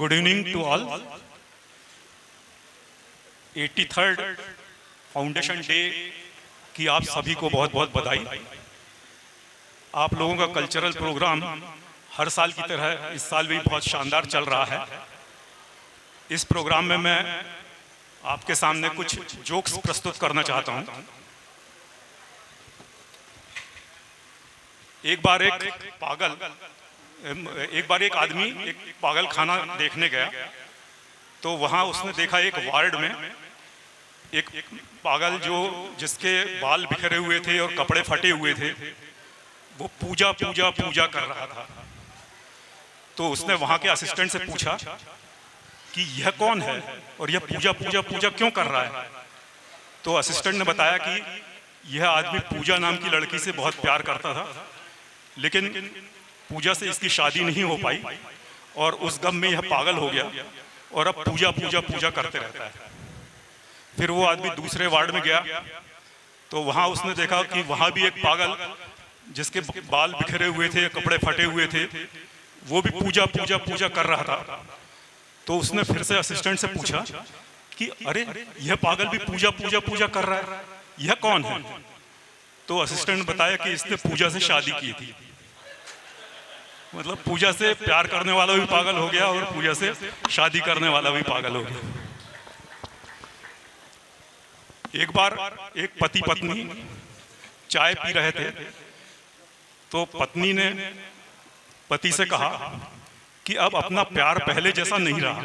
Good evening to all. 83rd foundation day की आप सभी को बहुत बहुत बधाई। आप लोगों का कल्चरल प्रोग्राम हर साल की तरह इस साल भी बहुत शानदार चल रहा है। इस प्रोग्राम में मैं आपके सामने कुछ जोक्स प्रस्तुत करना चाहता हूं। एक बार एक आदमी एक पागल खाना देखने गया, तो वहां उसने देखा एक वार्ड में एक पागल जिसके बाल बिखरे हुए थे और कपड़े फटे हुए थे, वो पूजा कर रहा था। तो उसने वहां के असिस्टेंट से पूछा कि यह कौन है और यह पूजा क्यों कर रहा है। तो असिस्टेंट ने बताया कि यह आदमी पूजा नाम की लड़की से बहुत प्यार करता था, लेकिन पूजा से इसकी शादी नहीं हो पाई और उस गम में यह पागल हो गया और अब पूजा करते रहता है। फिर वो आदमी दूसरे वार्ड में गया, तो वहां उसने देखा कि वहां भी एक पागल जिसके बाल बिखरे हुए थे, कपड़े फटे हुए थे, वो भी पूजा कर रहा था। तो उसने फिर से असिस्टेंट से पूछा कि अरे यह पागल भी पूजा कर रहा है, यह कौन है। तो असिस्टेंट ने बताया कि इसने पूजा से शादी की थी। मतलब पूजा से प्यार करने वाला भी पागल हो गया और पूजा से शादी करने वाला भी पागल हो गया। एक बार एक पति पत्नी चाय पी रहे थे, तो पत्नी ने पति से कहा कि अब अपना प्यार पहले जैसा नहीं रहा।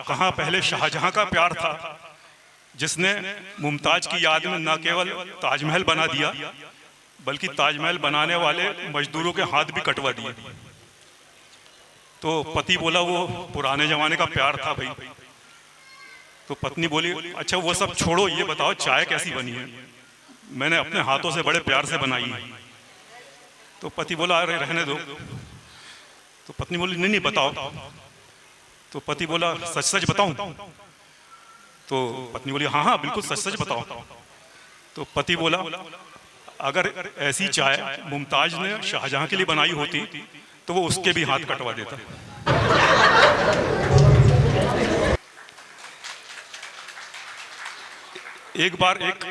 कहाँ पहले शाहजहां का प्यार था, जिसने मुमताज की याद में न केवल ताजमहल बना दिया, बल्कि ताजमहल बनाने वाले मजदूरों के हाथ भी कटवा दिए। तो पति बोला वो पुराने जमाने का प्यार था भाई। तो पत्नी बोली अच्छा वो सब छोड़ो, ये बताओ चाय कैसी बनी है, मैंने अपने हाथों से बड़े प्यार से बनाई है। तो पति बोला अरे रहने दो। तो पत्नी बोली नहीं बताओ। तो पति बोला सच बताऊं। तो पत्नी बोली हाँ बिल्कुल सच बताओ। तो पति बोला अगर ऐसी चाय मुमताज ने शाहजहां के लिए बनाई होती तो वो उसके भी हाथ कटवा देता। एक बार एक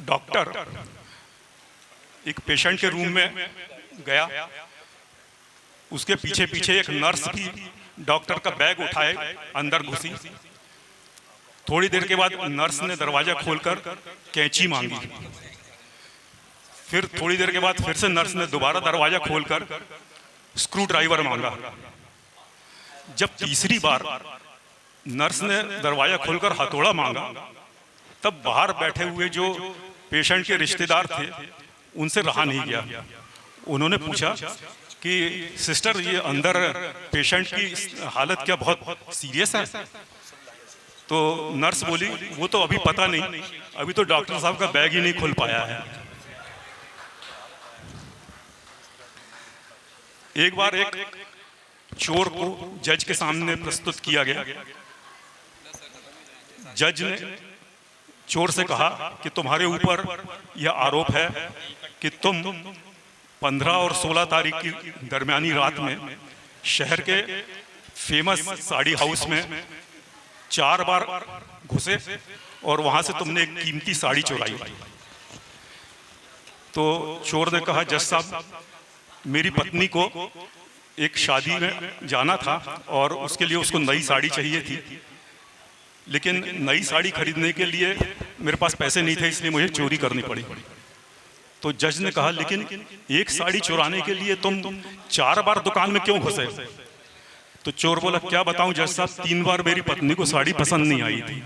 डॉक्टर एक पेशेंट के रूम में गया, उसके पीछे एक नर्स भी डॉक्टर का बैग उठाए अंदर घुसी। थोड़ी देर के बाद नर्स ने दरवाजा खोलकर कैंची मांगी। फिर थोड़ी देर के बाद फिर से नर्स ने दोबारा दरवाजा खोलकर स्क्रू ड्राइवर मांगा। जब तीसरी बार नर्स ने दरवाजा खोलकर हथौड़ा मांगा, तब बाहर बैठे हुए जो पेशेंट के रिश्तेदार थे उनसे रहा नहीं गया। उन्होंने पूछा कि सिस्टर ये अंदर पेशेंट की हालत क्या बहुत सीरियस है। तो नर्स बोली वो तो अभी पता नहीं, अभी तो डॉक्टर साहब का बैग ही नहीं खुल पाया है। एक बार एक चोर को जज के सामने प्रस्तुत किया गया। जज ने चोर से कहा कि तुम्हारे ऊपर यह आरोप है कि तुम 15 और 16 तारीख की दरमियानी रात में शहर के फेमस साड़ी हाउस में 4 बार घुसे और वहां से तुमने एक कीमती साड़ी चुराई। तो चोर ने कहा जज साहब मेरी पत्नी को एक शादी में जाना था और उसके लिए उसको नई साड़ी चाहिए थी, लेकिन नई साड़ी खरीदने के लिए मेरे पास पैसे नहीं थे, इसलिए मुझे चोरी करनी पड़ी। तो जज ने कहा लेकिन एक साड़ी चुराने के लिए तुम 4 बार दुकान में क्यों घुसे। तो चोर बोला क्या बताऊं जज साहब, 3 बार मेरी पत्नी को साड़ी पसंद नहीं आई थी।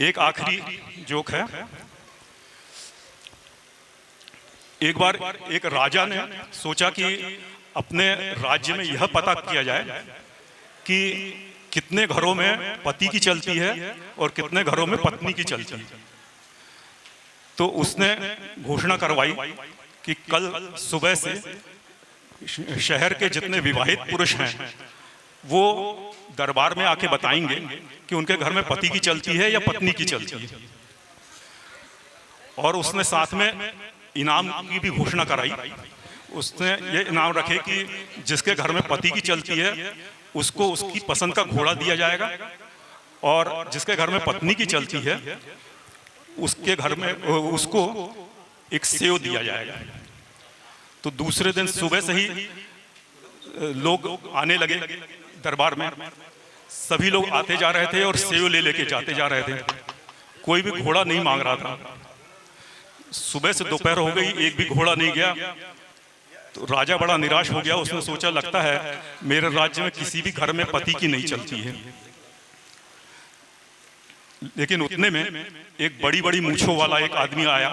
एक आखिरी जोक है। एक बार एक राजा ने सोचा कि अपने राज्य में यह पता किया जाए कि कितने घरों में पति की चलती है और कितने घरों में पत्नी की चलती है। तो उसने घोषणा करवाई कि कल सुबह से शहर के जितने विवाहित पुरुष हैं वो दरबार में आके बताएंगे कि उनके घर में पति की चलती है या पत्नी की चलती है। और उसने साथ में इनाम की भी घोषणा कराई। उसने ये इनाम रखे कि जिसके घर में पति की चलती है उसको उसकी पसंद का घोड़ा दिया जाएगा, और जिसके घर में पत्नी की चलती है उसके घर में उसको एक सेव दिया जाएगा। तो दूसरे दिन सुबह से ही लोग आने लगे दरबार में। सभी लोग आते जा रहे थे और सेव ले लेके जाते जा रहे थे। कोई भी घोड़ा नहीं मांग रहा था। सुबह से दोपहर हो गई, एक भी घोड़ा नहीं गया। तो राजा बड़ा निराश हो गया। उसने सोचा लगता है मेरे राज्य में किसी भी घर में पति की नहीं चलती है। लेकिन उतने में एक बड़ी बड़ी मूंछों वाला एक आदमी आया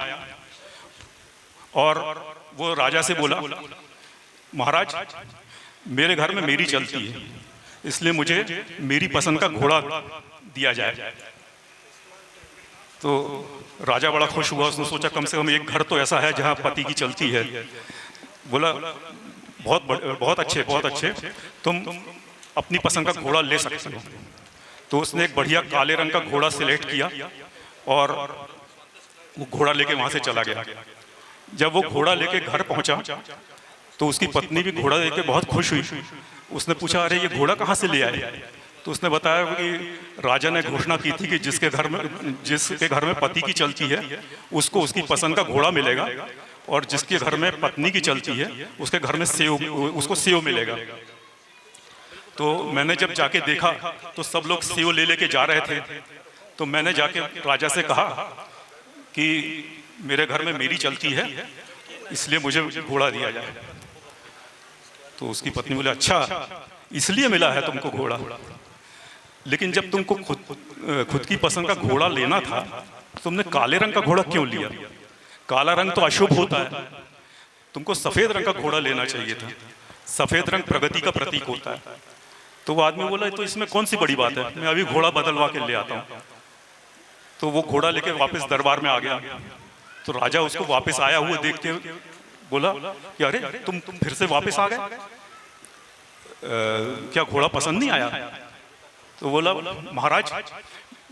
और वो राजा से बोला, महाराज मेरे घर में मेरी चलती है, इसलिए मुझे मेरी पसंद का घोड़ा दिया जाए। तो राजा बड़ा खुश हुआ। उसने सोचा कम से कम एक घर तो ऐसा है जहां पति की चलती है। बोला बहुत अच्छे, तुम अपनी पसंद का घोड़ा ले सकते हो। तो उसने एक बढ़िया काले रंग का घोड़ा सिलेक्ट किया और वो घोड़ा लेके वहां से चला गया। जब वो घोड़ा लेके घर पहुंचा तो उसकी पत्नी भी घोड़ा देख के बहुत खुश हुई। उसने पूछा, अरे ये घोड़ा कहाँ से ले आए? तो उसने बताया कि राजा ने घोषणा की थी कि जिसके घर में पति की चलती है उसको उसकी पसंद का घोड़ा मिलेगा, और जिसके घर में पत्नी की चलती है उसके घर में उसको सेव मिलेगा। तो मैंने जब जाके देखा तो सब लोग सेव ले लेके जा रहे थे। तो मैंने जाके राजा से कहा कि मेरे घर में मेरी चलती है, इसलिए मुझे घोड़ा दिया जाए। तो उसकी पत्नी बोले, अच्छा इसलिए मिला है तुमको घोड़ा? लेकिन जब तुमको खुद की पसंद का घोड़ा लेना था तुमने काले रंग का घोड़ा क्यों लिया? काला रंग तो अशुभ होता है, तुमको सफेद रंग का घोड़ा लेना चाहिए था। सफेद रंग प्रगति का प्रतीक होता है। तो वो आदमी बोला, तो इसमें कौन सी बड़ी बात है, मैं अभी घोड़ा बदलवा के ले आता हूँ। तो वो घोड़ा लेके वापस दरबार में आ गया। तो राजा उसको वापस आया हुआ देख के बोला कि अरे तुम फिर से वापस आ गए, क्या घोड़ा पसंद नहीं आया? तो बोला, महाराज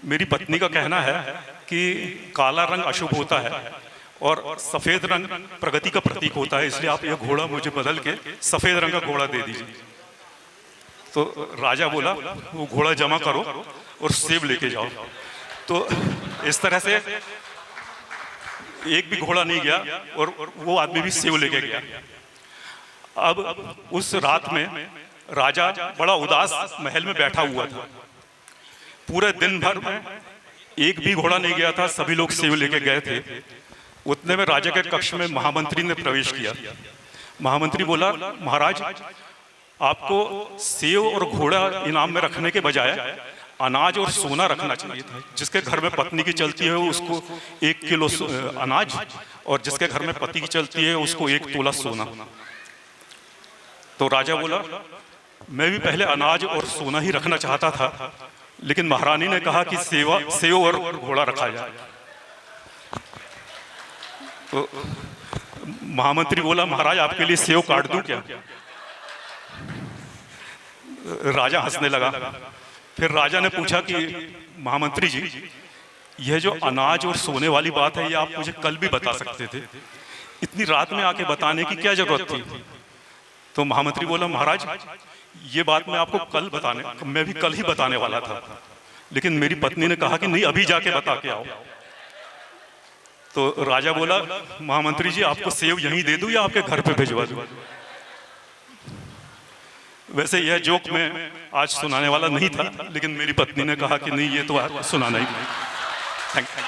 मेरी पत्नी का कहना है कि काला रंग अशुभ होता है और सफेद रंग प्रगति का प्रतीक होता है, इसलिए आप यह घोड़ा मुझे बदल के सफेद रंग का घोड़ा दे दीजिए। तो राजा बोला, वो घोड़ा जमा करो और सेब लेके जाओ। तो इस तरह से एक भी घोड़ा नहीं गया और वो आदमी भी सेब लेके गया। अब उस रात में राजा बड़ा उदास महल में बैठा हुआ था। पूरे दिन भर में एक भी घोड़ा नहीं गया था, सभी लोग सेब लेके गए थे। उतने में राजा के कक्ष में महामंत्री ने प्रवेश किया। महामंत्री बोला, महाराज आपको सेब और घोड़ा इनाम में रखने के बजाय अनाज और सोना रखना चाहिए था। जिसके घर में पत्नी की चलती है उसको 1 किलो अनाज, और जिसके घर में पति की चलती है उसको 1 तोला सोना। तो राजा बोला, मैं भी पहले अनाज और सोना ही रखना चाहता था, लेकिन महारानी ने कहा कि सेव और घोड़ा रखा जाए। तो महामंत्री बोला, महाराज आपके लिए सेव काट दूं क्या? राजा हंसने लगा। फिर राजा ने पूछा कि महामंत्री जी, यह जो अनाज और सोने वाली बात है ये आप मुझे कल भी बता सकते थे, इतनी रात में आके बताने की क्या जरूरत थी? तो महामंत्री बोला, महाराज ये बात मैं भी कल ही बताने वाला था, लेकिन मेरी पत्नी ने कहा कि नहीं अभी जाके बता के आओ। तो राजा बोला, महामंत्री जी आपको सेव यहीं दे दूं या आपके घर पे भिजवा दूं? वैसे यह जोक मैं आज सुनाने वाला नहीं था, लेकिन मेरी पत्नी ने कहा कि नहीं ये तो आप सुनाना ही। Thank you.